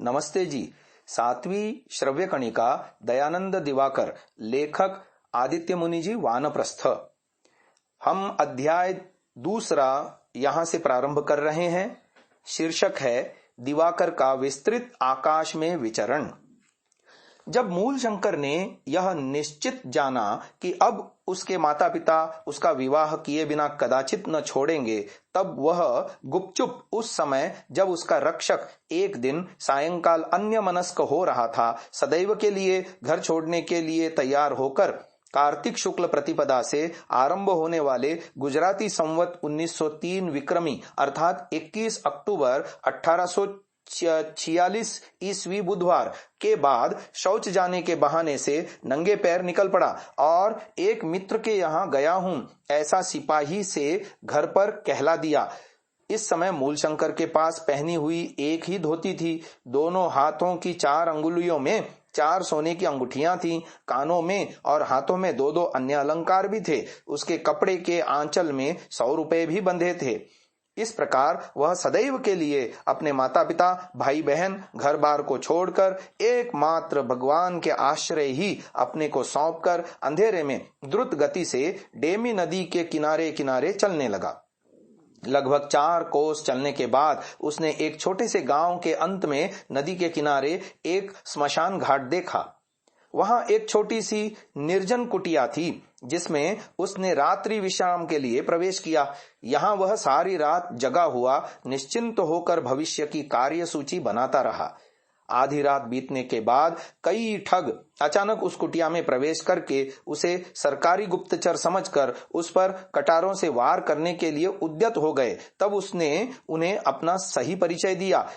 नमस्ते जी। सातवीं श्रव्य कणिका दयानंद दिवाकर, लेखक आदित्य मुनि जी, वानप्रस्थ। हम अध्याय दूसरा यहां से प्रारंभ कर रहे हैं। शीर्षक है दिवाकर का विस्तृत आकाश में विचरण। जब मूलशंकर ने यह निश्चित जाना कि अब उसके माता पिता उसका विवाह किए बिना कदाचित न छोड़ेंगे, तब वह गुपचुप उस समय जब उसका रक्षक एक दिन सायंकाल अन्यमनस्क हो रहा था, सदैव के लिए घर छोड़ने के लिए तैयार होकर कार्तिक शुक्ल प्रतिपदा से आरंभ होने वाले गुजराती संवत 1903 विक्रमी अर्थात 21 अक्टूबर 1846 ईस्वी बुधवार के बाद शौच जाने के बहाने से नंगे पैर निकल पड़ा और एक मित्र के यहाँ गया हूं ऐसा सिपाही से घर पर कहला दिया। इस समय मूलशंकर के पास पहनी हुई एक ही धोती थी। दोनों हाथों की 4 अंगुलियों में 4 सोने की अंगूठियां थीं। कानों में और हाथों में 2-2 अन्य अलंकार भी थे। उसके कपड़े के आंचल में 100 रुपए भी बंधे थे। इस प्रकार वह सदैव के लिए अपने माता पिता, भाई बहन, घर बार को छोड़कर एकमात्र भगवान के आश्रय ही अपने को सौंपकर अंधेरे में द्रुत गति से डेमी नदी के किनारे किनारे चलने लगा। लगभग 4 कोस चलने के बाद उसने एक छोटे से गांव के अंत में नदी के किनारे एक स्मशान घाट देखा। वहां एक छोटी सी निर्जन कुटिया थी जिसमें उसने रात्रि विश्राम के लिए प्रवेश किया। यहां वह सारी रात जगा हुआ निश्चिंत होकर भविष्य की कार्य सूची बनाता रहा। आधी रात बीतने के बाद कई ठग अचानक उस कुटिया में प्रवेश करके उसे सरकारी गुप्तचर समझकर उस पर कटारों से वार करने के लिए उद्यत हो गए। तब उसने उन्हें अपना सही परिचय दिया,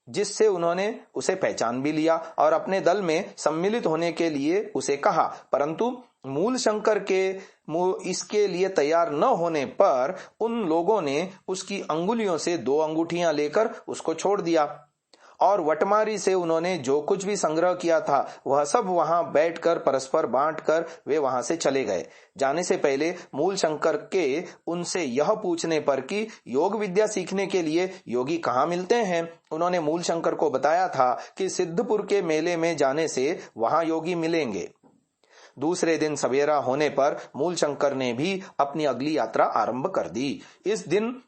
जिससे उन्होंने उसे पहचान भी लिया और अपने दल में सम्मिलित होने के लिए उसे कहा। परंतु मूलशंकर के इसके लिए तैयार न होने पर उन लोगों ने उसकी अंगुलियों से 2 अंगूठियां लेकर उसको छोड़ दिया और वटमारी से उन्होंने जो कुछ भी संग्रह किया था वह सब वहां बैठकर परस्पर बांटकर वे वहां से चले गए। जाने से पहले मूलशंकर के उनसे यह पूछने पर कि योग विद्या सीखने के लिए योगी कहाँ मिलते हैं, उन्होंने मूलशंकर को बताया था कि सिद्धपुर के मेले में जाने से वहां योगी मिलेंगे। दूसरे दिन सवेरा होने पर मूलशंकर ने भी अपनी अगली यात्रा आरंभ कर दी। इस दिन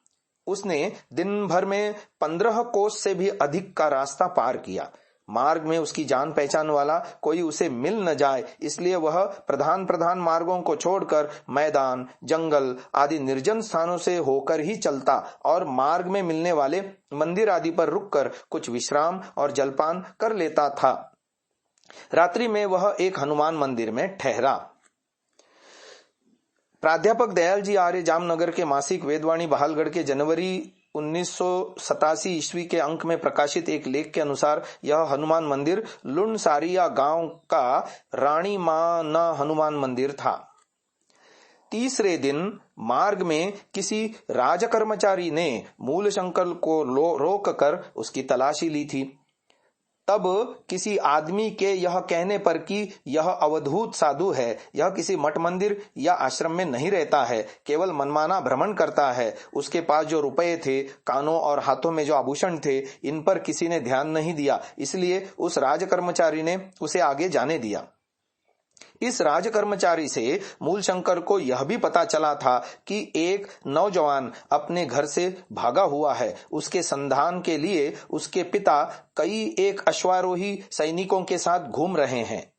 उसने दिन भर में 15 कोस से भी अधिक का रास्ता पार किया। मार्ग में उसकी जान पहचान वाला कोई उसे मिल न जाए, इसलिए वह प्रधान मार्गों को छोड़कर मैदान, जंगल आदि निर्जन स्थानों से होकर ही चलता और मार्ग में मिलने वाले मंदिर आदि पर रुककर कुछ विश्राम और जलपान कर लेता था। रात्रि में वह एक हनुमान मंदिर में ठहरा। प्राध्यापक दयाल जी आर्य जामनगर के मासिक वेदवाणी बहालगढ़ के जनवरी 1987 ईस्वी के अंक में प्रकाशित एक लेख के अनुसार यह हनुमान मंदिर लुणसारिया गांव का रानी मां हनुमान मंदिर था। तीसरे दिन मार्ग में किसी राजकर्मचारी ने मूलशंकर को रोक कर उसकी तलाशी ली थी। तब किसी आदमी के यह कहने पर कि यह अवधूत साधु है, यह किसी मठ मंदिर या आश्रम में नहीं रहता है, केवल मनमाना भ्रमण करता है, उसके पास जो रुपए थे, कानों और हाथों में जो आभूषण थे, इन पर किसी ने ध्यान नहीं दिया, इसलिए उस राजकर्मचारी ने उसे आगे जाने दिया। इस राजकर्मचारी से मूलशंकर को यह भी पता चला था कि एक नौजवान अपने घर से भागा हुआ है। उसके संधान के लिए उसके पिता कई एक अश्वारोही सैनिकों के साथ घूम रहे हैं।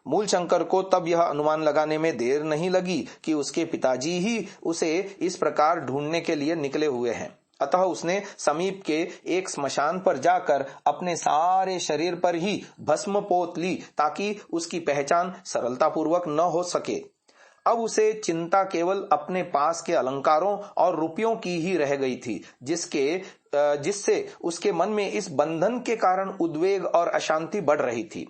मूलशंकर को तब यह अनुमान लगाने में देर नहीं लगी कि उसके पिताजी ही उसे इस प्रकार ढूंढने के लिए निकले हुए हैं। अतः उसने समीप के एक स्मशान पर जाकर अपने सारे शरीर पर ही भस्म पोत ली ताकि उसकी पहचान सरलता पूर्वक न हो सके। अब उसे चिंता केवल अपने पास के अलंकारों और रुपयों की ही रह गई थी, जिससे उसके मन में इस बंधन के कारण उद्वेग और अशांति बढ़ रही थी।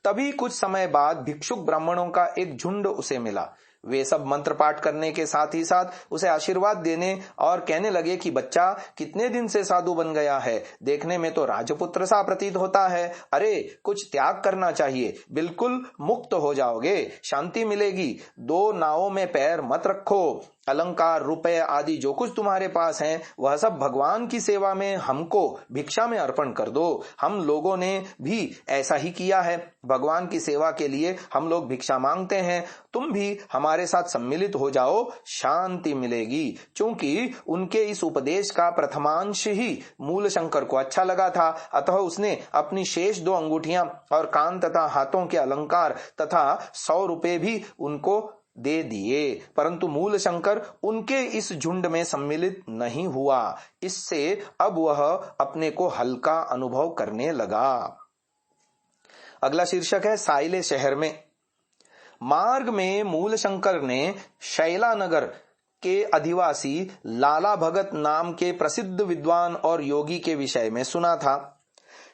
तभी कुछ समय बाद भिक्षुक ब्राह्मणों का एक झुंड उसे मिला। वे सब मंत्र पाठ करने के साथ ही साथ उसे आशीर्वाद देने और कहने लगे कि बच्चा कितने दिन से साधु बन गया है, देखने में तो राजपुत्र सा प्रतीत होता है। अरे कुछ त्याग करना चाहिए, बिल्कुल मुक्त हो जाओगे, शांति मिलेगी। 2 नावों में पैर मत रखो, अलंकार, रुपए आदि जो कुछ तुम्हारे पास हैं वह सब भगवान की सेवा में हमको भिक्षा में अर्पण कर दो। हम लोगों ने भी ऐसा ही किया है, भगवान की सेवा के लिए हम लोग भिक्षा मांगते हैं। तुम भी हमारे साथ सम्मिलित हो जाओ, शांति मिलेगी। चूंकि उनके इस उपदेश का प्रथमांश ही मूल शंकर को अच्छा लगा था, अतः उसने अपनी शेष 2 अंगूठियां और कान तथा हाथों के अलंकार तथा 100 रुपए भी उनको दे दिए। परंतु मूल शंकर उनके इस झुंड में सम्मिलित नहीं हुआ। इससे अब वह अपने को हल्का अनुभव करने लगा। अगला शीर्षक है साइले शहर में। मार्ग में मूल शंकर ने शैलानगर के अधिवासी लाला भगत नाम के प्रसिद्ध विद्वान और योगी के विषय में सुना था।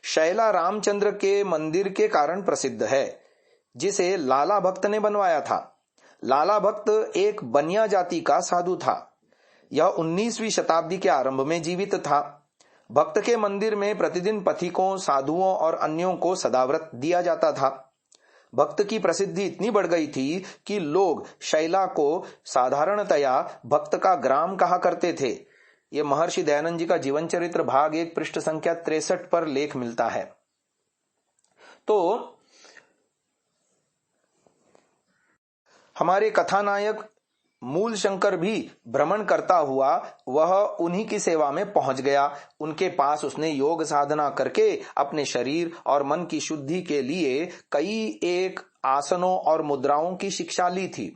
शैला रामचंद्र के मंदिर के कारण प्रसिद्ध है, जिसे लाला भक्त ने बनवाया था। लाला भक्त एक बनिया जाति का साधु था। यह 19वीं शताब्दी के आरंभ में जीवित था। भक्त के मंदिर में प्रतिदिन पथिकों, साधुओं और अन्यों को सदाव्रत दिया जाता था। भक्त की प्रसिद्धि इतनी बढ़ गई थी कि लोग शैला को साधारणतया भक्त का ग्राम कहा करते थे। ये महर्षि दयानंद जी का जीवन चरित्र भाग 1 पृष्ठ संख्या 63 पर लेख मिलता है। तो हमारे कथानायक मूल शंकर भी भ्रमण करता हुआ वह उन्हीं की सेवा में पहुंच गया। उनके पास उसने योग साधना करके अपने शरीर और मन की शुद्धि के लिए कई एक आसनों और मुद्राओं की शिक्षा ली थी।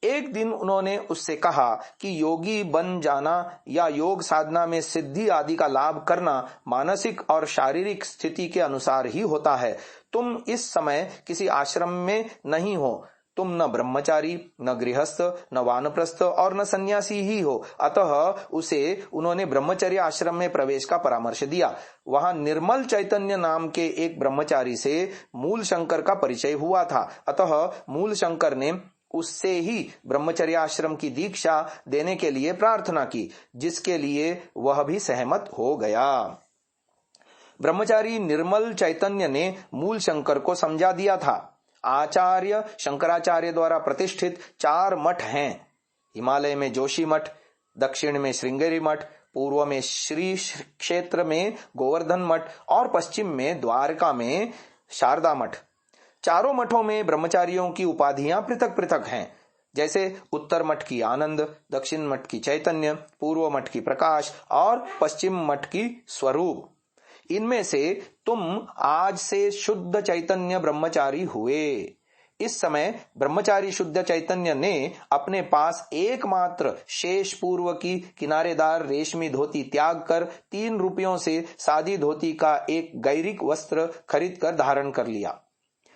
एक दिन उन्होंने उससे कहा कि योगी बन जाना या योग साधना में सिद्धि आदि का लाभ करना मानसिक और शारीरिक स्थिति के अनुसार ही होता है। तुम इस समय किसी आश्रम में नहीं हो, तुम न ब्रह्मचारी, न गृहस्थ, न वानप्रस्थ और न सन्यासी ही हो। अतः उसे उन्होंने ब्रह्मचर्य आश्रम में प्रवेश का परामर्श दिया। वहां निर्मल चैतन्य नाम के एक ब्रह्मचारी से मूल शंकर का परिचय हुआ था। अतः मूल शंकर ने उससे ही ब्रह्मचर्य आश्रम की दीक्षा देने के लिए प्रार्थना की, जिसके लिए वह भी सहमत हो गया। ब्रह्मचारी निर्मल चैतन्य ने मूल शंकर को समझा दिया था। आचार्य शंकराचार्य द्वारा प्रतिष्ठित 4 मठ हैं। हिमालय में जोशी मठ, दक्षिण में श्रृंगेरी मठ, पूर्व में श्री क्षेत्र में गोवर्धन मठ और पश्चिम में द्वारका में शारदा मठ। चारों मठों में ब्रह्मचारियों की उपाधियां पृथक पृथक हैं, जैसे उत्तर मठ की आनंद, दक्षिण मठ की चैतन्य, पूर्व मठ की प्रकाश और पश्चिम मठ की स्वरूप। इनमें से तुम आज से शुद्ध चैतन्य ब्रह्मचारी हुए। इस समय ब्रह्मचारी शुद्ध चैतन्य ने अपने पास एकमात्र शेष पूर्व की किनारेदार रेशमी धोती त्याग कर 3 रुपयों से सादी धोती का एक गैरिक वस्त्र खरीद कर धारण कर लिया।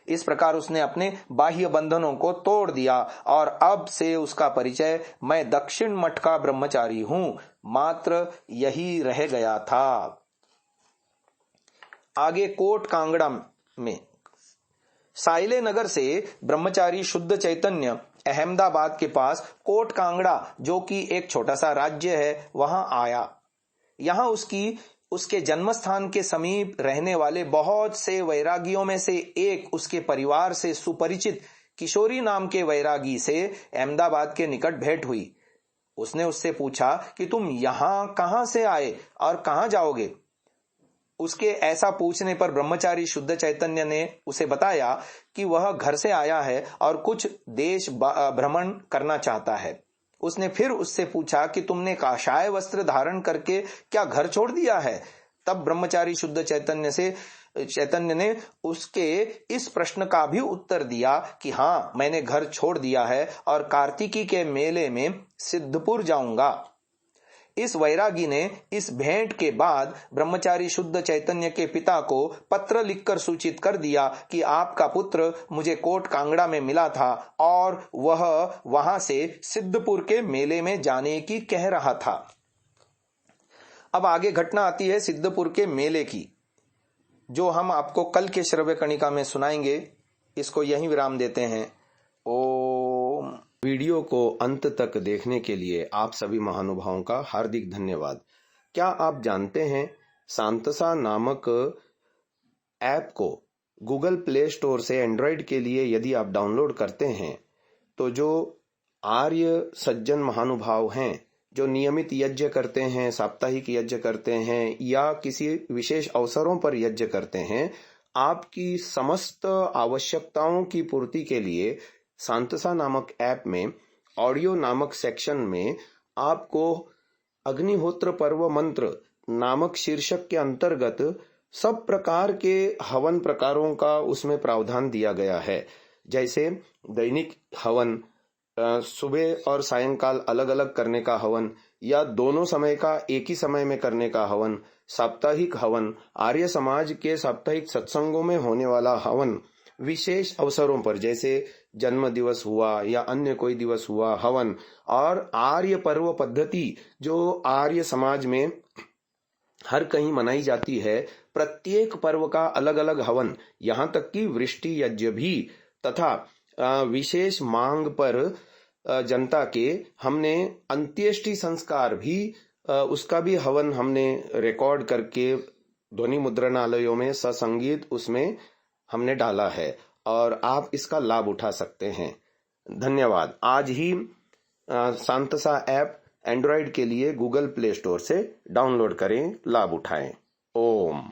इस प्रकार उसने अपने बाह्य बंधनों को तोड़ दिया और अब से उसका परिचय मैं दक्षिण मठ का ब्रह्मचारी हूं मात्र यही रह गया था। आगे कोट कांगड़ा में साइले नगर से ब्रह्मचारी शुद्ध चैतन्य अहमदाबाद के पास कोट कांगड़ा, जो कि एक छोटा सा राज्य है, वहां आया। यहां उसके जन्मस्थान के समीप रहने वाले बहुत से वैरागियों में से एक उसके परिवार से सुपरिचित किशोरी नाम के वैरागी से अहमदाबाद के निकट भेंट हुई। उसने उससे पूछा कि तुम यहां कहां से आए और कहां जाओगे। उसके ऐसा पूछने पर ब्रह्मचारी शुद्ध चैतन्य ने उसे बताया कि वह घर से आया है और कुछ देश भ्रमण करना चाहता है। उसने फिर उससे पूछा कि तुमने काशाय वस्त्र धारण करके क्या घर छोड़ दिया है। तब ब्रह्मचारी शुद्ध चैतन्य ने उसके इस प्रश्न का भी उत्तर दिया कि हाँ, मैंने घर छोड़ दिया है और कार्तिकी के मेले में सिद्धपुर जाऊंगा। इस वैरागी ने इस भेंट के बाद ब्रह्मचारी शुद्ध चैतन्य के पिता को पत्र लिखकर सूचित कर दिया कि आपका पुत्र मुझे कोट कांगड़ा में मिला था और वह वहां से सिद्धपुर के मेले में जाने की कह रहा था। अब आगे घटना आती है सिद्धपुर के मेले की, जो हम आपको कल के श्रव्य कणिका में सुनाएंगे। इसको यहीं विराम देते हैं। ओम। वीडियो को अंत तक देखने के लिए आप सभी महानुभावों का हार्दिक धन्यवाद। क्या आप जानते हैं, सांतसा नामक ऐप को गूगल प्ले स्टोर से एंड्रॉयड के लिए यदि आप डाउनलोड करते हैं तो जो आर्य सज्जन महानुभाव हैं जो नियमित यज्ञ करते हैं, साप्ताहिक यज्ञ करते हैं या किसी विशेष अवसरों पर यज्ञ करते हैं, आपकी समस्त आवश्यकताओं की पूर्ति के लिए सांतसा नामक ऐप में ऑडियो नामक सेक्शन में आपको अग्निहोत्र पर्व मंत्र नामक शीर्षक के अंतर्गत सब प्रकार के हवन प्रकारों का उसमें प्रावधान दिया गया है। जैसे दैनिक हवन, सुबह और सायंकाल अलग अलग करने का हवन, या दोनों समय का एक ही समय में करने का हवन, साप्ताहिक हवन, आर्य समाज के साप्ताहिक सत्संगों में होने वाला हवन, विशेष अवसरों पर जैसे जन्म दिवस हुआ या अन्य कोई दिवस हुआ हवन, और आर्य पर्व पद्धति जो आर्य समाज में हर कहीं मनाई जाती है, प्रत्येक पर्व का अलग अलग हवन, यहाँ तक कि वृष्टि यज्ञ भी, तथा विशेष मांग पर जनता के हमने अंत्येष्टि संस्कार भी, उसका भी हवन हमने रिकॉर्ड करके ध्वनि मुद्रणालयों में ससंगीत उसमें हमने डाला है और आप इसका लाभ उठा सकते हैं। धन्यवाद। आज ही सांतसा ऐप एंड्रॉयड के लिए गूगल प्ले स्टोर से डाउनलोड करें, लाभ उठाएं। ओम।